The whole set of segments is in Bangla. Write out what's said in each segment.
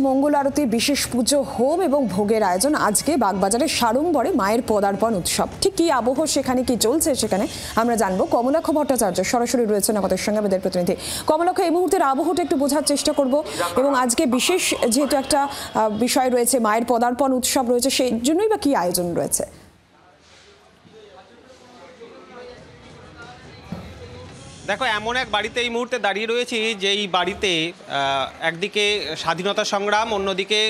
মঙ্গল আরতি, বিশেষ পুজো, হোম এবং ভোগের আয়োজন আজকে বাগবাজারের সাড়ম্বরে মায়ের পদার্পণ উৎসব। ঠিক কি আবহ সেখানে, কি চলছে সেখানে আমরা জানবো। কমলাক্ষ ভট্টাচার্য সরাসরি রয়েছেন আমাদের সঙ্গে, আমাদের প্রতিনিধি। কমলাক্ষ, এই মুহূর্তের আবহটা একটু বোঝার চেষ্টা করব এবং আজকে বিশেষ যেহেতু একটা বিষয় রয়েছে, মায়ের পদার্পণ উৎসব রয়েছে, সেই জন্যই বা কি আয়োজন রয়েছে? দেখো, এমন এক বাড়িতে এই মুহূর্তে দাঁড়িয়ে রয়েছি যেই বাড়িতে একদিকে স্বাধীনতা সংগ্রাম, অন্যদিকে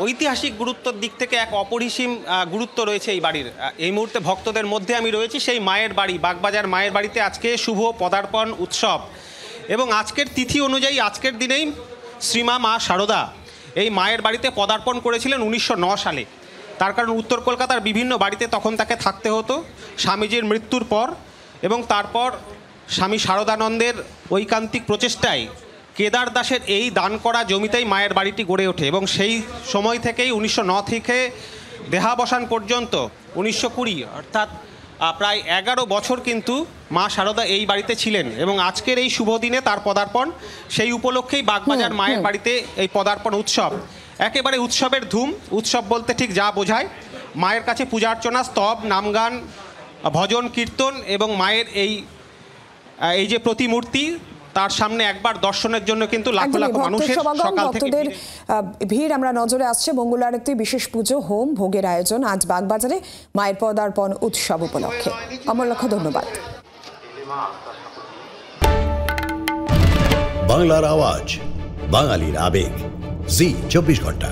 ঐতিহাসিক গুরুত্বের দিক থেকে এক অপরিসীম গুরুত্ব রয়েছে এই বাড়ির। এই মুহূর্তে ভক্তদের মধ্যে আমি রয়েছি সেই মায়ের বাড়ি, বাগবাজার মায়ের বাড়িতে আজকে শুভ পদার্পণ উৎসব। এবং আজকের তিথি অনুযায়ী আজকের দিনেই শ্রীমা মা শারদা এই মায়ের বাড়িতে পদার্পণ করেছিলেন 1909 সালে। তার কারণ উত্তর কলকাতার বিভিন্ন বাড়িতে তখন তাকে থাকতে হতো স্বামীজির মৃত্যুর পর, এবং তারপর স্বামী শারদানন্দের ঐকান্তিক প্রচেষ্টায় কেদার দাসের এই দান করা জমিতেই মায়ের বাড়িটি গড়ে ওঠে। এবং সেই সময় থেকেই 1909 থেকে দেহাবসান পর্যন্ত 1920, অর্থাৎ প্রায় 11 বছর কিন্তু মা শারদা এই বাড়িতে ছিলেন। এবং আজকের এই শুভ দিনে তার পদার্পণ, সেই উপলক্ষেই বাগবাজার মায়ের বাড়িতে এই পদার্পণ উৎসব। একেবারে উৎসবের ধুম। উৎসব বলতে ঠিক যা বোঝায়, মায়ের কাছে পূজার্চনা, স্তব, নামগান, ভজন, কীর্তন এবং মায়ের এই যে প্রতিমূর্তি, তার সামনে একবার দর্শনের জন্য কিন্তু লাখ লাখ মানুষের সকাল থেকে ভিড় আমরা নজরে আসছে। মঙ্গল আরতি, বিশেষ পুজো, হোম ভোগের আয়োজন আজ বাগবাজারে মায়ের পদার্পণ উৎসব উপলক্ষে। কমলাক্ষ, ধন্যবাদ। বাংলার আওয়াজ, বাঙালির আবেগ, জি 24 ঘন্টা।